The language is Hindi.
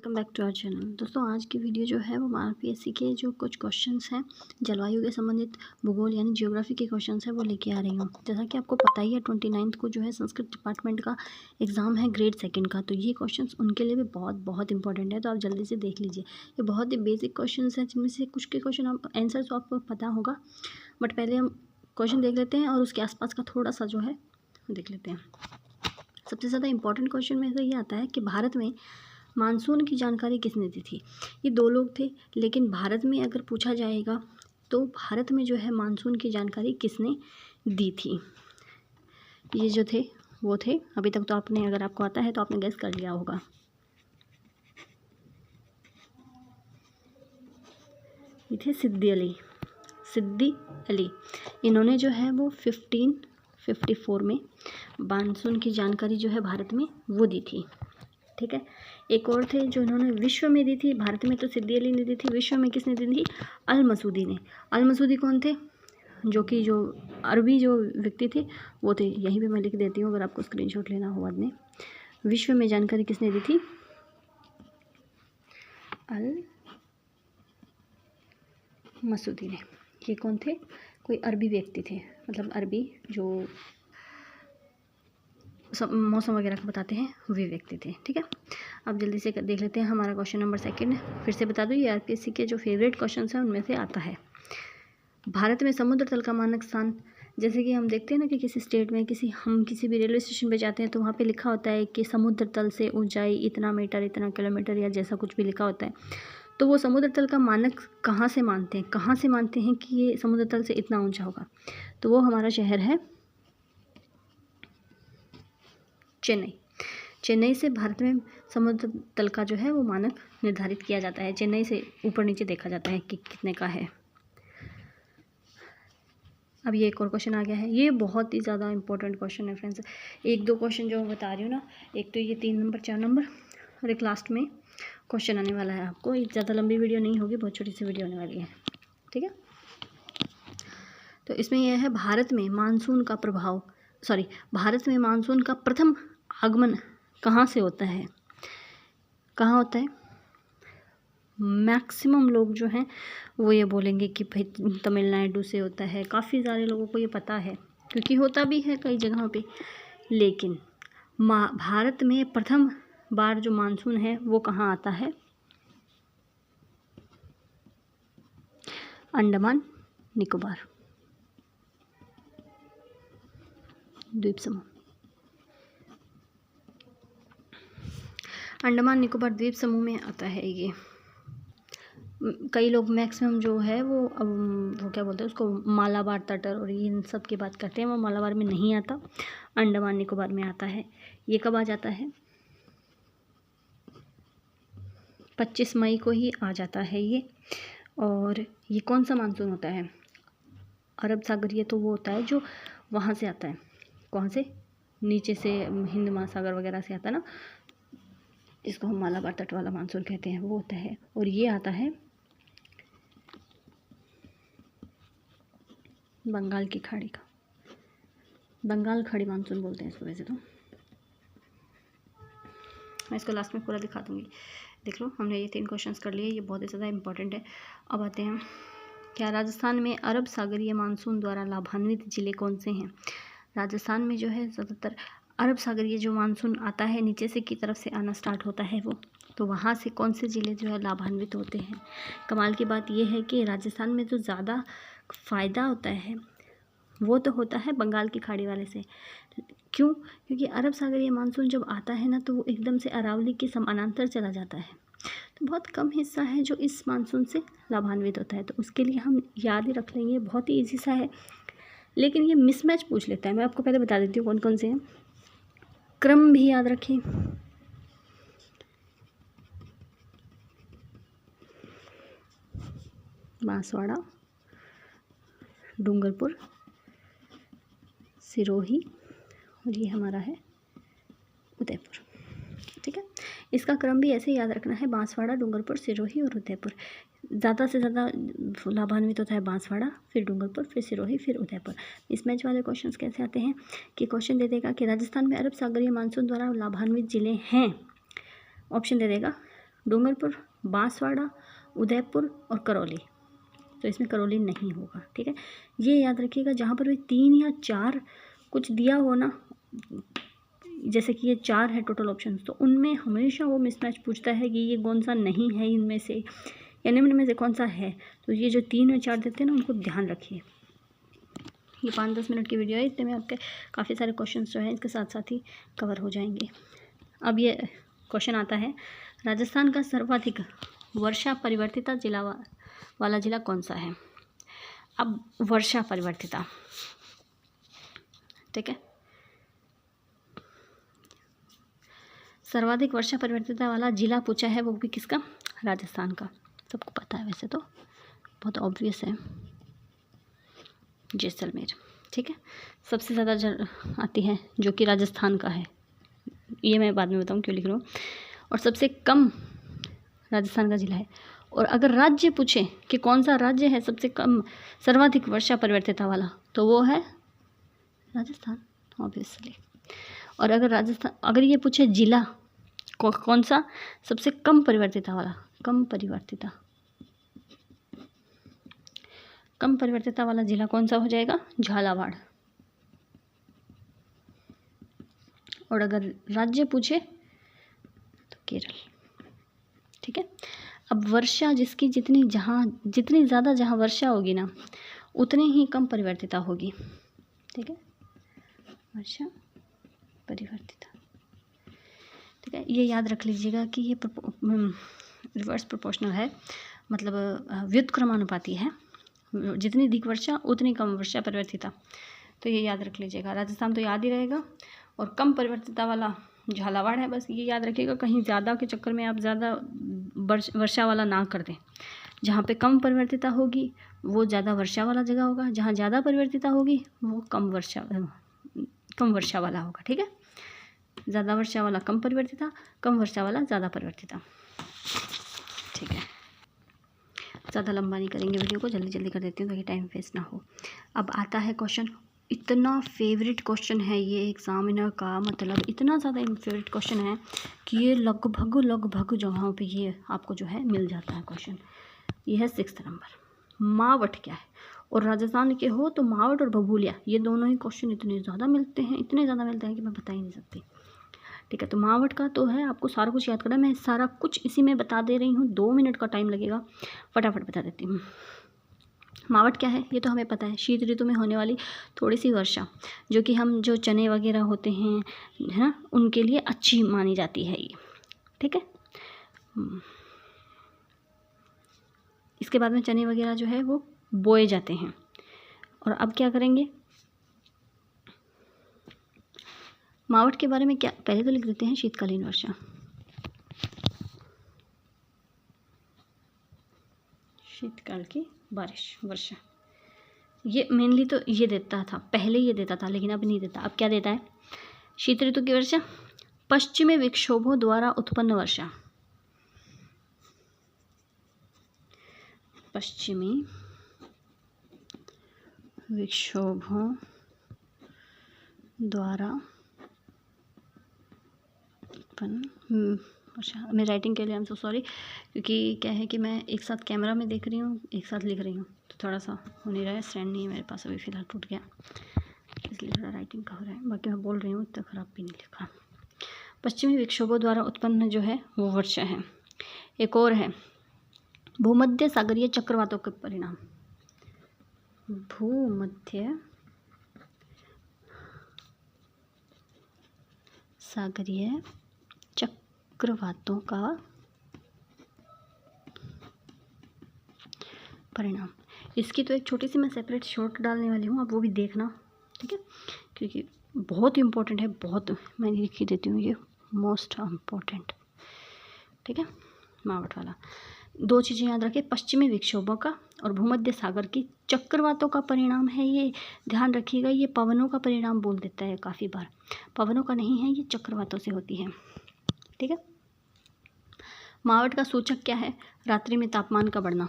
Welcome back to our channel. दोस्तों आज की वीडियो जो है वो आरपीएससी के जो कुछ क्वेश्चंस हैं जलवायु के संबंधित भूगोल यानी ज्योग्राफी के क्वेश्चंस हैं वो लेके आ रही हूँ। जैसा कि आपको पता ही है 29 को जो है संस्कृत डिपार्टमेंट का एग्ज़ाम है ग्रेड 2 का, तो ये क्वेश्चंस उनके लिए भी बहुत इंपॉर्टेंट है। तो आप जल्दी से देख लीजिए, ये बहुत ही बेसिक क्वेश्चन हैं जिनमें से कुछ के क्वेश्चन आप आंसर तो आपको पता होगा, बट पहले हम क्वेश्चन देख लेते हैं और उसके आसपास का थोड़ा सा जो है देख लेते हैं। सबसे ज़्यादा इंपॉर्टेंट क्वेश्चन में से ये आता है कि भारत में मानसून की जानकारी किसने दी थी। ये दो लोग थे, लेकिन भारत में अगर पूछा जाएगा तो भारत में जो है मानसून की जानकारी किसने दी थी। ये जो थे वो थे, अभी तक तो आपने, अगर आपको आता है तो आपने गेस कर लिया होगा। ये थे सिद्दी अली। इन्होंने जो है वो 1554 में मानसून की जानकारी जो है भारत में वो दी थी। ठीक है, एक और थे जो इन्होंने विश्व में दी थी। भारत में तो सिद्दी अली ने दी थी, विश्व में किसने दी थी? अल मसूदी ने। अल मसूदी कौन थे? जो अरबी जो व्यक्ति थे वो थे, यहीं पे मैं लिख देती हूँ अगर आपको स्क्रीनशॉट लेना हो बाद में। विश्व में जानकारी किसने दी थी? अल मसूदी ने। ये कौन थे? कोई अरबी व्यक्ति थे, मतलब अरबी जो मौसम वगैरह को बताते हैं वे व्यक्ति थे। ठीक है, अब जल्दी से देख लेते हैं हमारा क्वेश्चन नंबर 2। फिर से बता दूँ, ये आरपीएससी के जो फेवरेट क्वेश्चन हैं उनमें से आता है। भारत में समुद्र तल का मानक स्थान, जैसे कि हम देखते हैं ना कि किसी स्टेट में हम किसी भी रेलवे स्टेशन पे जाते हैं तो वहाँ पे लिखा होता है कि समुद्र तल से ऊंचाई इतना मीटर, इतना किलोमीटर, या जैसा कुछ भी लिखा होता है। तो वो समुद्र तल का मानक कहाँ से मानते हैं कि ये समुद्र तल से इतना ऊँचा होगा? तो वो हमारा शहर है चेन्नई से भारत में समुद्र तल का जो है वो मानक निर्धारित किया जाता है। चेन्नई से ऊपर नीचे देखा जाता है कि कितने का है। अब ये एक और क्वेश्चन आ गया है, ये बहुत ही ज़्यादा इंपॉर्टेंट क्वेश्चन है फ्रेंड्स। एक दो क्वेश्चन जो मैं बता रही हूँ ना, एक तो ये 3 नंबर 4 नंबर और एक लास्ट में क्वेश्चन आने वाला है आपको। ये ज़्यादा लंबी वीडियो नहीं होगी, बहुत छोटी सी वीडियो होने वाली है। ठीक है, तो इसमें यह है भारत में मानसून का प्रथम आगमन कहाँ से होता है? कहाँ होता है? मैक्सिमम लोग जो हैं वो ये बोलेंगे कि भाई तमिलनाडु से होता है। काफ़ी सारे लोगों को ये पता है क्योंकि होता भी है कई जगहों पे, लेकिन भारत में प्रथम बार जो मानसून है वो कहाँ आता है? अंडमान निकोबार द्वीप समूह। अंडमान निकोबार द्वीप समूह में आता है ये। कई लोग मैक्सिमम जो है वो क्या बोलते हैं उसको, मालाबार तट और इन सब की बात करते हैं। वो मालाबार में नहीं आता, अंडमान निकोबार में आता है। ये कब आ जाता है? 25 मई को ही आ जाता है ये। और ये कौन सा मानसून होता है? अरब सागरीय। तो वो होता है जो वहाँ से आता है, कौन से, नीचे से हिंद महासागर वगैरह से आता है ना, इसको हम मालाबार तट वाला मानसून कहते हैं, वो होता है। और ये आता है बंगाल की खाड़ी का, बंगाल खाड़ी मानसून बोलते हैं इसको वैसे तो। मैं इसको लास्ट में पूरा दिखा दूँगी, देख लो। हमने ये 3 क्वेश्चंस कर लिए, ये बहुत ही ज़्यादा इंपॉर्टेंट है। अब आते हैं, क्या राजस्थान में अरब सागरीय मानसून द्वारा लाभान्वित जिले कौन से हैं? राजस्थान में जो है ज़्यादातर अरब सागरीय जो मानसून आता है नीचे से की तरफ से आना स्टार्ट होता है वो, तो वहाँ से कौन से ज़िले जो है लाभान्वित होते हैं? कमाल की बात यह है कि राजस्थान में जो ज़्यादा फ़ायदा होता है वो तो होता है बंगाल की खाड़ी वाले से। क्यों? क्योंकि अरब सागरीय मानसून जब आता है ना तो वो एकदम से अरावली के समानांतर चला जाता है, तो बहुत कम हिस्सा है जो इस मानसून से लाभान्वित होता है। तो उसके लिए हम याद ही रख लेंगे, बहुत ही ईजी सा है, लेकिन ये मिसमैच पूछ लेता है। मैं आपको पहले बता देती हूँ कौन कौन से हैं, क्रम भी याद रखें। बांसवाड़ा, डूंगरपुर, सिरोही और ये हमारा है उदयपुर। ठीक है, इसका क्रम भी ऐसे याद रखना है, बांसवाड़ा, डूंगरपुर, सिरोही और उदयपुर। ज़्यादा से ज़्यादा लाभान्वित होता है बांसवाड़ा, फिर डूंगरपुर, फिर सिरोही, फिर उदयपुर। इस मैच वाले क्वेश्चंस कैसे आते हैं कि क्वेश्चन दे देगा कि राजस्थान में अरब सागरीय मानसून द्वारा लाभान्वित जिले हैं, ऑप्शन दे देगा डूंगरपुर, बांसवाड़ा, उदयपुर और करौली। तो इसमें करौली नहीं होगा, ठीक है। ये याद रखिएगा, जहाँ पर भी 3 या 4 कुछ दिया हो ना, जैसे कि ये 4 है टोटल ऑप्शन, तो उनमें हमेशा वो मिसमैच पूछता है कि ये कौन सा नहीं है इनमें से या निम्न में से कौन सा है। तो ये जो 3 और 4 देते हैं ना, उनको ध्यान रखिए। ये 5-10 मिनट की वीडियो है, इतने में आपके काफ़ी सारे क्वेश्चन जो हैं इसके साथ साथ ही कवर हो जाएंगे। अब ये क्वेश्चन आता है, राजस्थान का सर्वाधिक वर्षा परिवर्तिता जिला वाला जिला कौन सा है। अब वर्षा परिवर्तिता, ठीक है, सर्वाधिक वर्षा परिवर्तिता वाला जिला पूछा है, वो भी किसका, राजस्थान का। सबको पता है वैसे तो, बहुत ऑब्वियस है, जैसलमेर, ठीक है। सबसे ज़्यादा आती है जो कि राजस्थान का है, ये मैं बाद में बताऊँ क्यों लिख रहा हूँ। और सबसे कम राजस्थान का जिला है। और अगर राज्य पूछे कि कौन सा राज्य है सबसे कम सर्वाधिक वर्षा परिवर्तिता वाला, तो वो है राजस्थान, ऑब्वियसली। और अगर राजस्थान, अगर ये पूछे जिला कौन सा सबसे कम परिवर्तिता वाला, कम परिवर्तिता वाला जिला कौन सा हो जाएगा, झालावाड़। और अगर राज्य पूछे तो केरल, ठीक है। अब वर्षा जिसकी जितनी ज़्यादा जहाँ वर्षा होगी ना, उतनी ही कम परिवर्तिता होगी, ठीक है, वर्षा परिवर्तिता, ठीक है। ये याद रख लीजिएगा कि ये रिवर्स प्रोपोर्शनल है, मतलब व्युत्क्रमानुपाती है, जितनी अधिक वर्षा उतनी कम वर्षा परिवर्तिता। तो ये याद रख लीजिएगा, राजस्थान तो याद ही रहेगा। और कम परिवर्तिता वाला झालावाड़ है, बस ये याद रखिएगा, कहीं ज़्यादा के चक्कर में आप ज़्यादा वर्षा वाला ना कर दें। जहाँ पे कम परिवर्तिता होगी वो ज़्यादा वर्षा वाला जगह होगा, जहाँ ज़्यादा परिवर्तिता होगी वो कम वर्षा वाला होगा, ठीक है। ज़्यादा वर्षा वाला कम परिवर्तिता, कम वर्षा वाला ज़्यादा परिवर्तिता, ठीक है। ज़्यादा लंबा नहीं करेंगे वीडियो को, जल्दी जल्दी कर देती हूँ ताकि टाइम वेस्ट ना हो। अब आता है क्वेश्चन, इतना फेवरेट क्वेश्चन है ये एग्जामिनर का, मतलब इतना ज़्यादा फेवरेट क्वेश्चन है कि ये लगभग जगहों पे ये आपको जो है मिल जाता है क्वेश्चन। ये है 6th नंबर, मावट क्या है। और राजस्थान के हो तो मावट और बबूलिया, ये दोनों ही क्वेश्चन इतने ज़्यादा मिलते हैं कि मैं बता ही नहीं सकती, ठीक है। तो मावट का तो है, आपको सारा कुछ याद करना है, मैं सारा कुछ इसी में बता दे रही हूँ, 2 मिनट का टाइम लगेगा, फटाफट बता देती हूँ। मावट क्या है ये तो हमें पता है, शीत ऋतु में होने वाली थोड़ी सी वर्षा, जो कि हम जो चने वगैरह होते हैं, है ना, उनके लिए अच्छी मानी जाती है ये, ठीक है। इसके बाद में चने वगैरह जो है वो बोए जाते हैं। और अब क्या करेंगे, मावट के बारे में क्या, पहले तो लिख देते हैं शीतकालीन वर्षा, शीतकाल की वर्षा। ये मेनली तो ये देता था, पहले ये देता था, लेकिन अब नहीं देता। अब क्या देता है, शीत ऋतु की वर्षा, पश्चिमी विक्षोभों द्वारा उत्पन्न वर्षा, पश्चिमी विक्षोभों द्वारा उत्पन्न वर्षा। मैं राइटिंग के लिए आई एम सो सॉरी, क्योंकि क्या है कि मैं एक साथ कैमरा में देख रही हूँ, एक साथ लिख रही हूँ, तो थोड़ा सा हो नहीं रहा है, स्टैंड नहीं है मेरे पास अभी फ़िलहाल, टूट गया, इसलिए थोड़ा राइटिंग का हो रहा है। बाकी मैं बोल रही हूँ, इतना ख़राब भी नहीं लिखा। पश्चिमी विक्षोभों द्वारा उत्पन्न जो है वो वर्षा है। एक और है, भूमध्य सागरीय चक्रवातों के परिणाम, भूमध्य सागरीय चक्रवातों का परिणाम। इसकी तो एक छोटी सी मैं सेपरेट शॉर्ट डालने वाली हूँ, आप वो भी देखना, ठीक है, क्योंकि बहुत इम्पोर्टेंट है, बहुत, मैं लिख ही देती हूँ, ये मोस्ट इम्पोर्टेंट, ठीक है। मावट वाला 2 चीज़ें याद रखें, पश्चिमी विक्षोभों का और भूमध्य सागर की चक्रवातों का परिणाम है, ये ध्यान रखिएगा। ये पवनों का परिणाम बोल देता है काफ़ी बार, पवनों का नहीं है, ये चक्रवातों से होती है, ठीक है। मावट का सूचक क्या है, रात्रि में तापमान का बढ़ना,